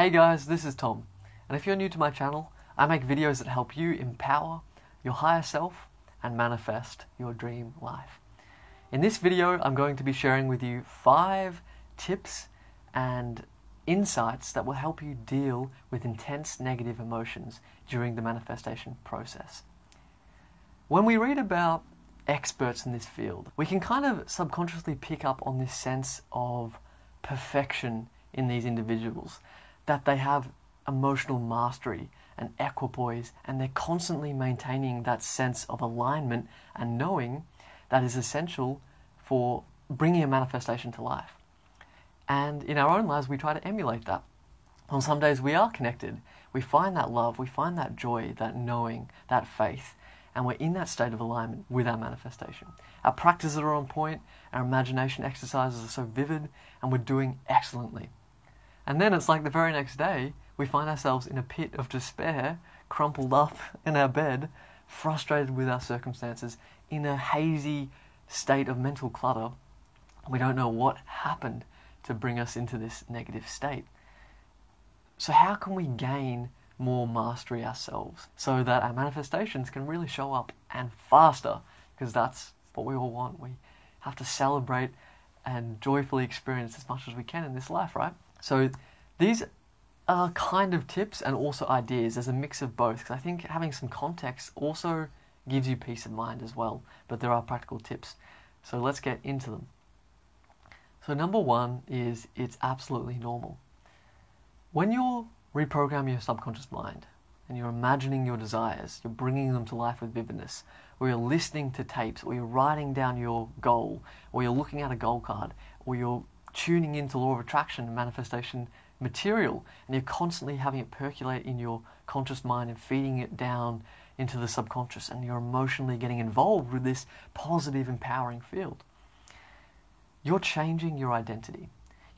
Hey guys, this is Tom, and if you're new to my channel, I make videos that help you empower your higher self and manifest your dream life. In this video, I'm going to be sharing with you 5 tips and insights that will help you deal with intense negative emotions during the manifestation process. When we read about experts in this field, we can kind of subconsciously pick up on this sense of perfection in these individuals, that they have emotional mastery and equipoise, and they're constantly maintaining that sense of alignment and knowing that is essential for bringing a manifestation to life. And in our own lives, we try to emulate that. On some days we are connected, we find that love, we find that joy, that knowing, that faith, and we're in that state of alignment with our manifestation. Our practices are on point, our imagination exercises are so vivid, and we're doing excellently. And then it's like the very next day, we find ourselves in a pit of despair, crumpled up in our bed, frustrated with our circumstances, in a hazy state of mental clutter. We don't know what happened to bring us into this negative state. So how can we gain more mastery ourselves so that our manifestations can really show up and faster? Because that's what we all want. We have to celebrate and joyfully experience as much as we can in this life, right? So these are kind of tips and also ideas. There's a mix of both, because I think having some context also gives you peace of mind as well. But there are practical tips. So let's get into them. So number 1 is it's absolutely normal. When you're reprogramming your subconscious mind and you're imagining your desires, you're bringing them to life with vividness, or you're listening to tapes, or you're writing down your goal, or you're looking at a goal card, or you're tuning into law of attraction and manifestation material, and you're constantly having it percolate in your conscious mind and feeding it down into the subconscious, and you're emotionally getting involved with this positive, empowering field. You're changing your identity.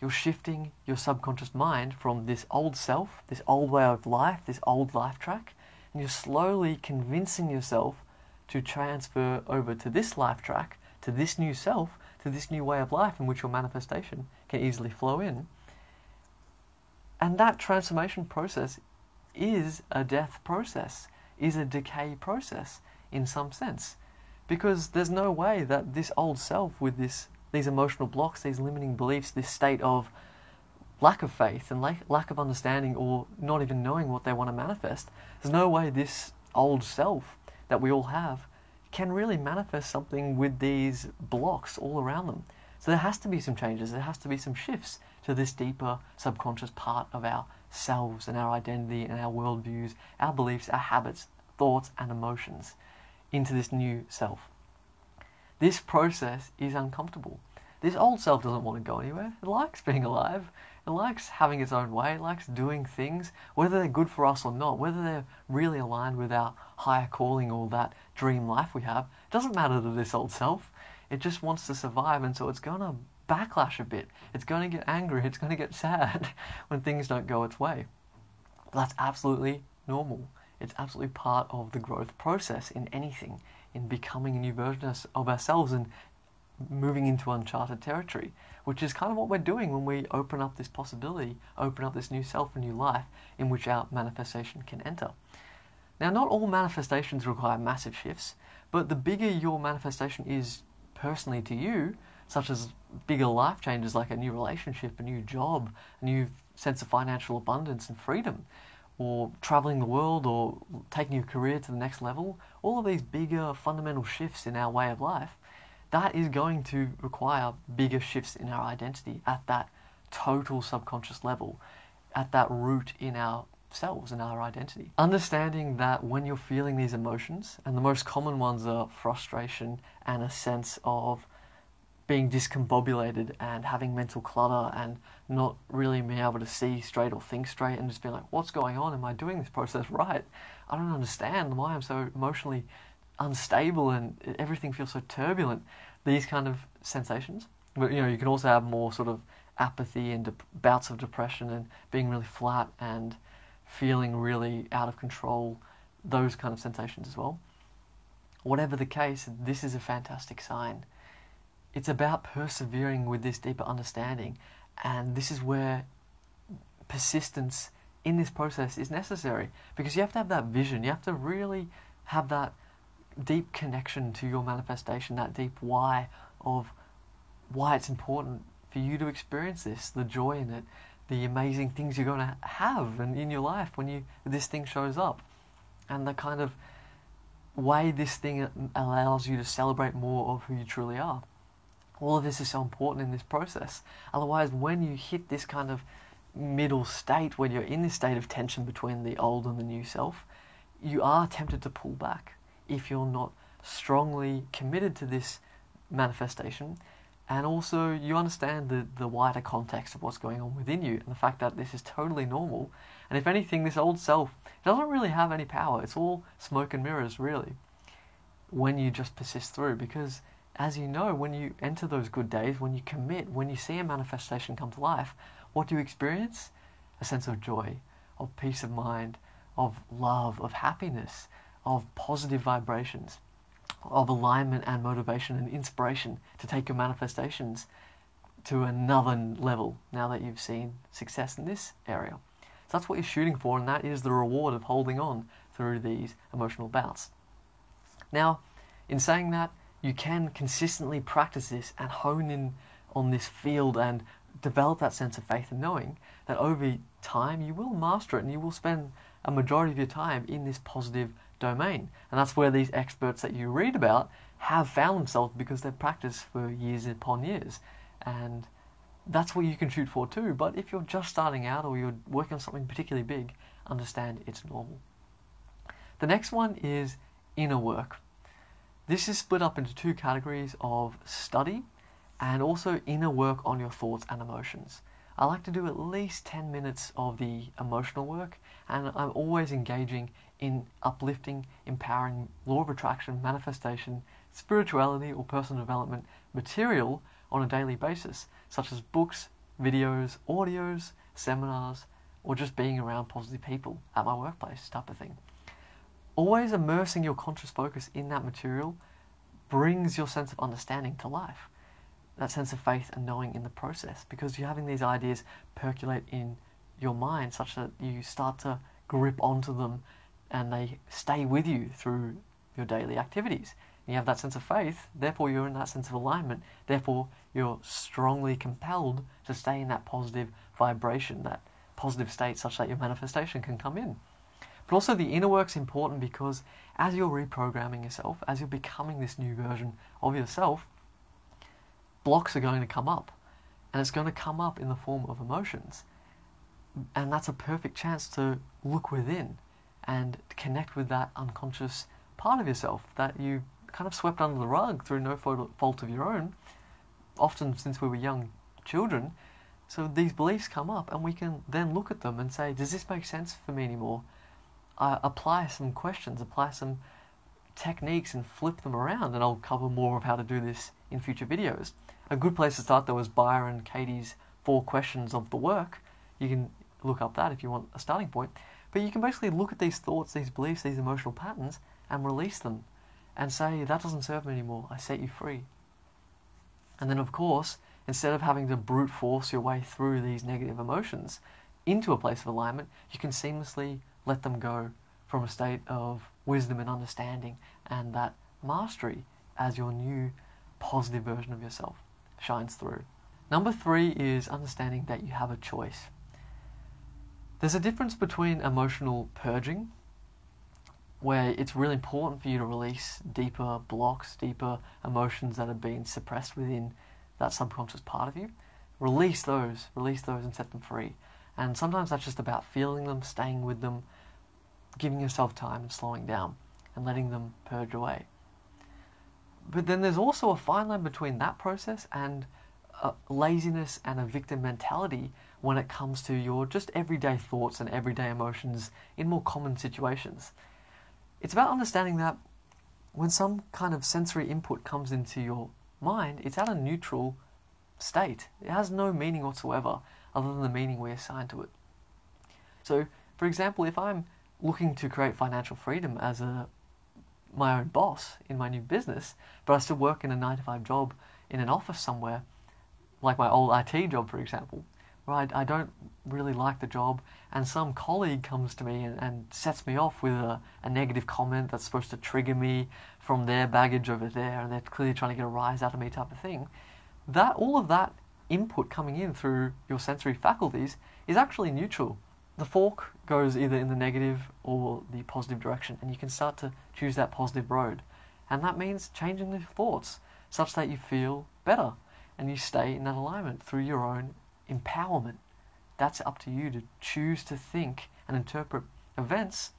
You're shifting your subconscious mind from this old self, this old way of life, this old life track, and you're slowly convincing yourself to transfer over to this life track, to this new self, to this new way of life in which your manifestation can easily flow in. And that transformation process is a death process, is a decay process in some sense. Because there's no way that this old self with these emotional blocks, these limiting beliefs, this state of lack of faith and lack of understanding, or not even knowing what they want to manifest, there's no way this old self that we all have can really manifest something with these blocks all around them. So there has to be some changes, there has to be some shifts to this deeper subconscious part of ourselves and our identity and our worldviews, our beliefs, our habits, thoughts and emotions into this new self. This process is uncomfortable. This old self doesn't want to go anywhere. It likes being alive. It likes having its own way. It likes doing things, whether they're good for us or not, whether they're really aligned with our higher calling or that dream life we have. It doesn't matter to this old self. It just wants to survive, and so it's going to backlash a bit. It's going to get angry. It's going to get sad when things don't go its way. But that's absolutely normal. It's absolutely part of the growth process in anything, in becoming a new version of ourselves and moving into uncharted territory, which is kind of what we're doing when we open up this possibility, open up this new self and new life in which our manifestation can enter. Now, not all manifestations require massive shifts, but the bigger your manifestation is personally to you, such as bigger life changes like a new relationship, a new job, a new sense of financial abundance and freedom, or traveling the world, or taking your career to the next level, all of these bigger fundamental shifts in our way of life, that is going to require bigger shifts in our identity at that total subconscious level, at that root in ourselves and our identity. Understanding that when you're feeling these emotions, and the most common ones are frustration and a sense of being discombobulated and having mental clutter and not really being able to see straight or think straight, and just being like, what's going on? Am I doing this process right? I don't understand why I'm so emotionally unstable and everything feels so turbulent. These kind of sensations. But you can also have more sort of apathy and bouts of depression and being really flat and feeling really out of control, those kind of sensations as well. Whatever the case, this is a fantastic sign. It's about persevering with this deeper understanding, and this is where persistence in this process is necessary, because you have to have that vision. You have to really have that deep connection to your manifestation, that deep why of why it's important for you to experience this, the joy in it, the amazing things you're going to have in your life when this thing shows up, and the kind of way this thing allows you to celebrate more of who you truly are. All of this is so important in this process. Otherwise, when you hit this kind of middle state, when you're in this state of tension between the old and the new self, you are tempted to pull back if you're not strongly committed to this manifestation, and also you understand the wider context of what's going on within you, and the fact that this is totally normal. And if anything, this old self doesn't really have any power. It's all smoke and mirrors, really, when you just persist through. Because as you know, when you enter those good days, when you commit, when you see a manifestation come to life, what do you experience? A sense of joy, of peace of mind, of love, of happiness, of positive vibrations, of alignment and motivation and inspiration to take your manifestations to another level now that you've seen success in this area. So that's what you're shooting for, and that is the reward of holding on through these emotional bouts. Now, in saying that, you can consistently practice this and hone in on this field and develop that sense of faith and knowing that over time you will master it, and you will spend a majority of your time in this positive domain. And that's where these experts that you read about have found themselves, because they've practiced for years upon years. And that's what you can shoot for too. But if you're just starting out, or you're working on something particularly big, understand it's normal. The next one is inner work. This is split up into two categories of study and also inner work on your thoughts and emotions. I like to do at least 10 minutes of the emotional work, and I'm always engaging in uplifting, empowering, law of attraction, manifestation, spirituality, or personal development material on a daily basis, such as books, videos, audios, seminars, or just being around positive people at my workplace type of thing. Always immersing your conscious focus in that material brings your sense of understanding to life, that sense of faith and knowing in the process, because you're having these ideas percolate in your mind such that you start to grip onto them and they stay with you through your daily activities. And you have that sense of faith, therefore you're in that sense of alignment, therefore you're strongly compelled to stay in that positive vibration, that positive state, such that your manifestation can come in. But also the inner work's important, because as you're reprogramming yourself, as you're becoming this new version of yourself, blocks are going to come up, and it's going to come up in the form of emotions. And that's a perfect chance to look within and connect with that unconscious part of yourself that you kind of swept under the rug through no fault of your own, often since we were young children. So these beliefs come up, and we can then look at them and say, does this make sense for me anymore? Apply some questions, apply some techniques, and flip them around, and I'll cover more of how to do this in future videos. A good place to start though is Byron Katie's 4 questions of the work. You can look up that if you want a starting point. But you can basically look at these thoughts, these beliefs, these emotional patterns, and release them and say, that doesn't serve me anymore, I set you free. And then of course, instead of having to brute force your way through these negative emotions into a place of alignment, you can seamlessly let them go from a state of wisdom and understanding and that mastery as your new positive version of yourself shines through. Number 3 is understanding that you have a choice. There's a difference between emotional purging, where it's really important for you to release deeper blocks, deeper emotions that have been suppressed within that subconscious part of you. Release those and set them free. And sometimes that's just about feeling them, staying with them, giving yourself time and slowing down and letting them purge away. But then there's also a fine line between that process and laziness and a victim mentality when it comes to your just everyday thoughts and everyday emotions in more common situations. It's about understanding that when some kind of sensory input comes into your mind, it's at a neutral state. It has no meaning whatsoever other than the meaning we assign to it. So, for example, if I'm looking to create financial freedom as my own boss in my new business, but I still work in a 9-to-5 job in an office somewhere, like my old IT job, for example, right? I don't really like the job, and some colleague comes to me and sets me off with a negative comment that's supposed to trigger me from their baggage over there, and they're clearly trying to get a rise out of me type of thing. All of that input coming in through your sensory faculties is actually neutral. The fork goes either in the negative or the positive direction, and you can start to choose that positive road. And that means changing the thoughts such that you feel better and you stay in that alignment through your own empowerment. That's up to you to choose to think and interpret events,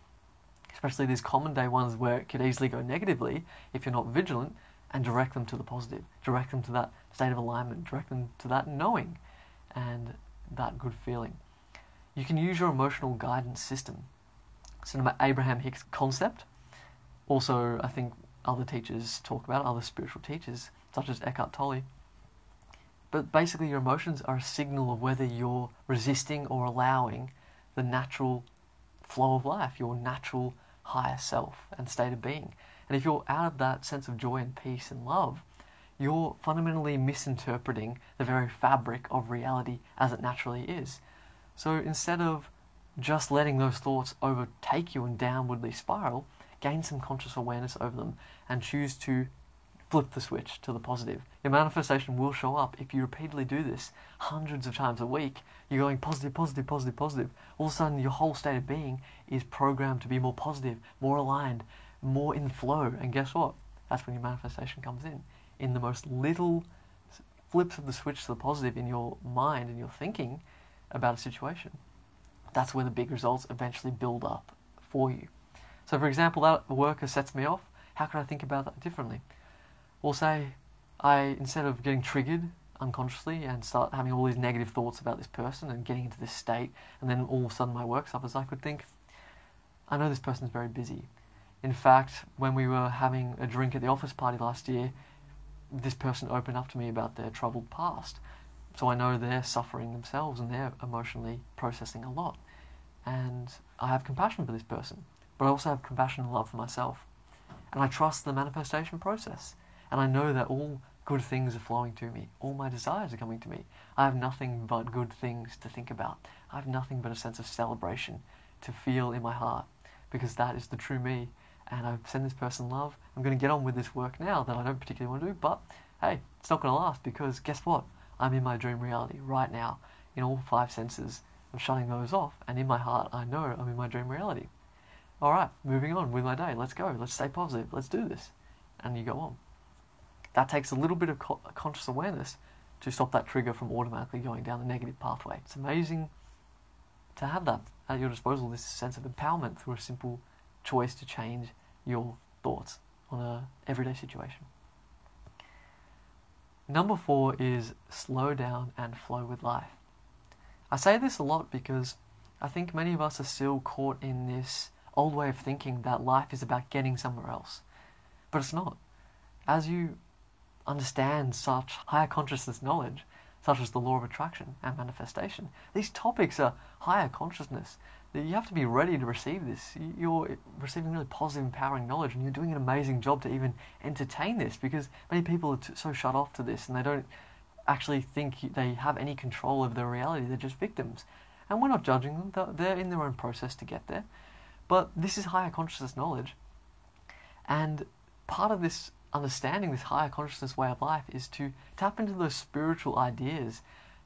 especially these common day ones where it could easily go negatively if you're not vigilant, and direct them to the positive, direct them to that state of alignment, direct them to that knowing and that good feeling. You can use your emotional guidance system. It's an Abraham Hicks concept. Also, I think other teachers talk about it, other spiritual teachers, such as Eckhart Tolle. But basically, your emotions are a signal of whether you're resisting or allowing the natural flow of life, your natural higher self and state of being. And if you're out of that sense of joy and peace and love, you're fundamentally misinterpreting the very fabric of reality as it naturally is. So instead of just letting those thoughts overtake you and downwardly spiral, gain some conscious awareness over them and choose to flip the switch to the positive. Your manifestation will show up if you repeatedly do this hundreds of times a week. You're going positive, positive, positive, positive. All of a sudden, your whole state of being is programmed to be more positive, more aligned, more in flow. And guess what? That's when your manifestation comes in the most little flips of the switch to the positive in your mind and your thinking about a situation. That's where the big results eventually build up for you. So for example, that worker sets me off. How can I think about that differently? Well, say instead of getting triggered unconsciously and start having all these negative thoughts about this person and getting into this state, and then all of a sudden my work suffers, I could think, I know this person's very busy. In fact, when we were having a drink at the office party last year, this person opened up to me about their troubled past. So I know they're suffering themselves and they're emotionally processing a lot. And I have compassion for this person, but I also have compassion and love for myself. And I trust the manifestation process. And I know that all good things are flowing to me. All my desires are coming to me. I have nothing but good things to think about. I have nothing but a sense of celebration to feel in my heart, because that is the true me. And I send this person love. I'm going to get on with this work now that I don't particularly want to do, but hey, it's not going to last, because guess what? I'm in my dream reality right now, in all 5 senses. I'm shutting those off, and in my heart, I know I'm in my dream reality. Alright, moving on with my day. Let's go. Let's stay positive. Let's do this. And you go on. That takes a little bit of conscious awareness to stop that trigger from automatically going down the negative pathway. It's amazing to have that at your disposal, this sense of empowerment through a simple choice to change your thoughts on an everyday situation. Number 4 is slow down and flow with life. I say this a lot because I think many of us are still caught in this old way of thinking that life is about getting somewhere else. But it's not. As you understand such higher consciousness knowledge, such as the law of attraction and manifestation, these topics are higher consciousness. You have to be ready to receive this. You're receiving really positive, empowering knowledge, and you're doing an amazing job to even entertain this, because many people are so shut off to this and they don't actually think they have any control over their reality. They're just victims. And we're not judging them. They're in their own process to get there. But this is higher consciousness knowledge. And part of this understanding, this higher consciousness way of life, is to tap into those spiritual ideas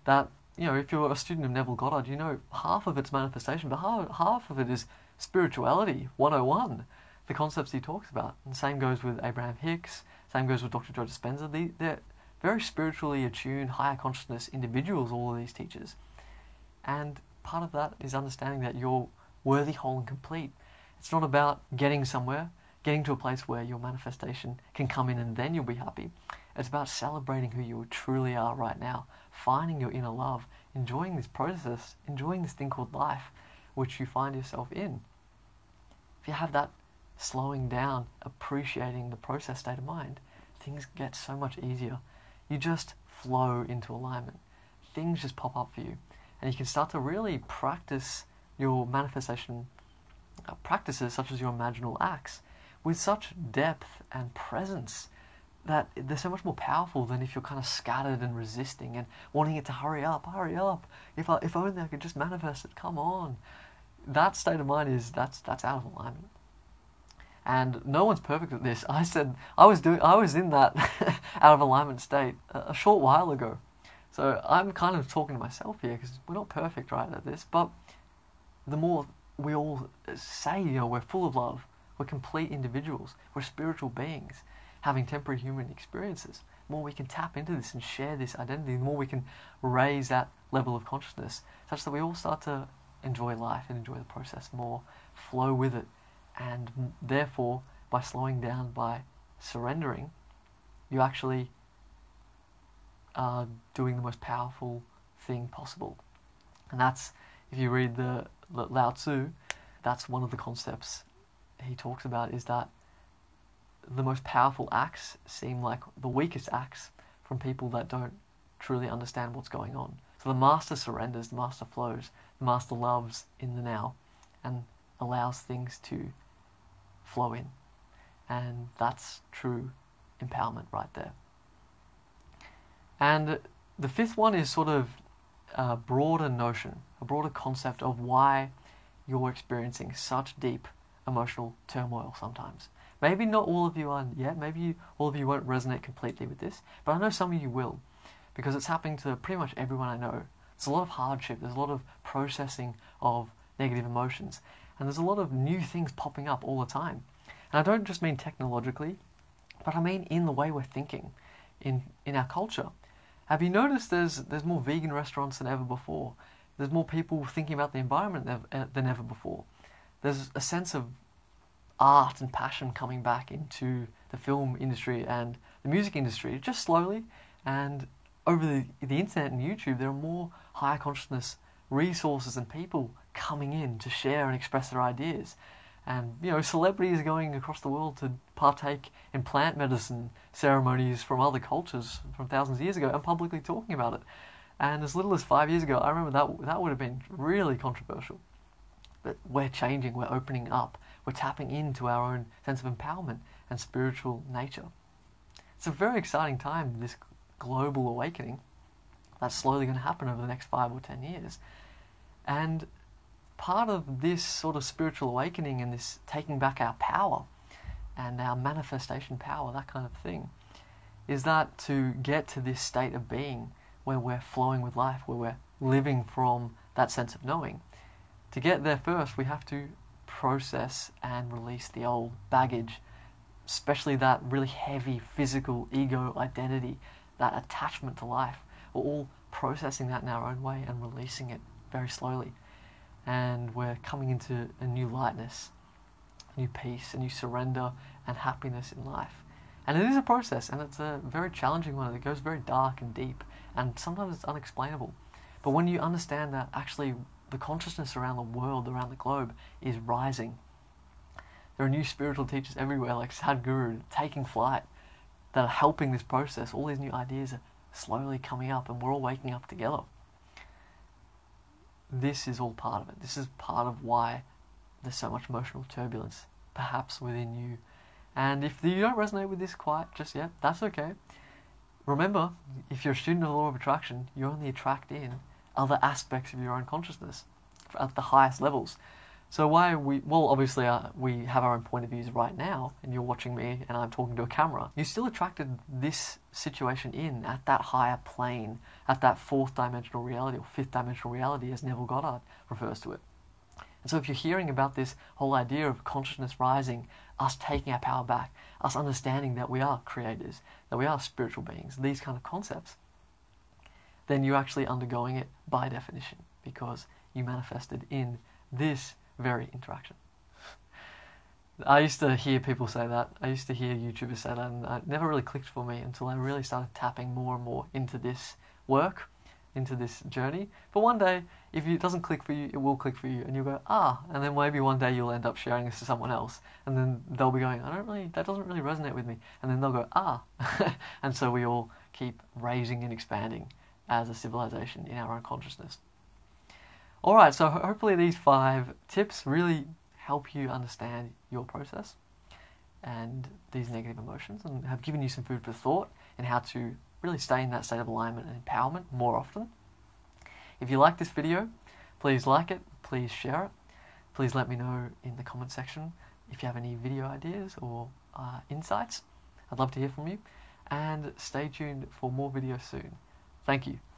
that, you know, if you're a student of Neville Goddard, you know half of it's manifestation, but half of it is spirituality 101, the concepts he talks about. And same goes with Abraham Hicks, same goes with Dr. Joe Dispenza. They're very spiritually attuned, higher consciousness individuals, all of these teachers. And part of that is understanding that you're worthy, whole and complete. It's not about getting somewhere, getting to a place where your manifestation can come in and then you'll be happy. It's about celebrating who you truly are right now, finding your inner love, enjoying this process, enjoying this thing called life, which you find yourself in. If you have that slowing down, appreciating the process state of mind, things get so much easier. You just flow into alignment. Things just pop up for you. And you can start to really practice your manifestation practices, such as your imaginal acts, with such depth and presence that they're so much more powerful than if you're kind of scattered and resisting and wanting it to hurry up, hurry up. If only I could just manifest it, come on. That state of mind that's out of alignment. And no one's perfect at this. I was in that out of alignment state a short while ago. So I'm kind of talking to myself here because we're not perfect, right, at this. But the more we all say, we're full of love, we're complete individuals, we're spiritual beings having temporary human experiences, the more we can tap into this and share this identity, the more we can raise that level of consciousness such that we all start to enjoy life and enjoy the process more, flow with it. And therefore, by slowing down, by surrendering, you actually are doing the most powerful thing possible. And that's, if you read the Lao Tzu, that's one of the concepts he talks about, is that the most powerful acts seem like the weakest acts from people that don't truly understand what's going on. So the master surrenders, the master flows, the master loves in the now and allows things to flow in. And that's true empowerment right there. And the fifth one is sort of a broader notion, a broader concept of why you're experiencing such deep emotional turmoil sometimes. Maybe not all of you are yet, maybe all of you won't resonate completely with this, but I know some of you will, because it's happening to pretty much everyone I know. There's a lot of hardship, there's a lot of processing of negative emotions, and there's a lot of new things popping up all the time. And I don't just mean technologically, but I mean in the way we're thinking, in our culture. Have you noticed there's more vegan restaurants than ever before? There's more people thinking about the environment than ever before. There's a sense of art and passion coming back into the film industry and the music industry, just slowly. And over the internet and YouTube, there are more higher consciousness resources and people coming in to share and express their ideas. And celebrities going across the world to partake in plant medicine ceremonies from other cultures from thousands of years ago and publicly talking about it. And as little as 5 years ago, I remember that would have been really controversial. But we're changing, we're opening up, we're tapping into our own sense of empowerment and spiritual nature. It's a very exciting time, this global awakening that's slowly going to happen over the next 5 or 10 years. And part of this sort of spiritual awakening and this taking back our power and our manifestation power, that kind of thing, is that to get to this state of being where we're flowing with life, where we're living from that sense of knowing, to get there first, we have to process and release the old baggage, especially that really heavy physical ego identity, that attachment to life. We're all processing that in our own way and releasing it very slowly. And we're coming into a new lightness, a new peace, a new surrender and happiness in life. And it is a process, and it's a very challenging one. It goes very dark and deep, and sometimes it's unexplainable. But when you understand that actually the consciousness around the world, around the globe, is rising. There are new spiritual teachers everywhere, like Sadhguru, taking flight, that are helping this process. All these new ideas are slowly coming up, and we're all waking up together. This is all part of it. This is part of why there's so much emotional turbulence, perhaps within you. And if you don't resonate with this quite just yet, that's okay. Remember, if you're a student of the law of attraction, you only attract in other aspects of your own consciousness at the highest levels. So obviously we have our own point of views right now, and you're watching me and I'm talking to a camera. You still attracted this situation in at that higher plane, at that fourth dimensional reality, or fifth dimensional reality as Neville Goddard refers to it. And so if you're hearing about this whole idea of consciousness rising, us taking our power back, us understanding that we are creators, that we are spiritual beings, these kind of concepts, then you're actually undergoing it by definition, because you manifested in this very interaction. I used to hear people say that. I used to hear YouTubers say that, and it never really clicked for me until I really started tapping more and more into this work, into this journey. But one day, if it doesn't click for you, it will click for you, and you'll go, and then maybe one day you'll end up sharing this to someone else, and then they'll be going, that doesn't really resonate with me, and then they'll go, and so we all keep raising and expanding as a civilization in our own consciousness. Alright, so hopefully these 5 tips really help you understand your process. and these negative emotions, and have given you some food for thought in how to really stay in that state of alignment and empowerment more often. If you like this video, please like it, please share it. Please let me know in the comment section if you have any video ideas or insights. I'd love to hear from you, and stay tuned for more videos soon. Thank you.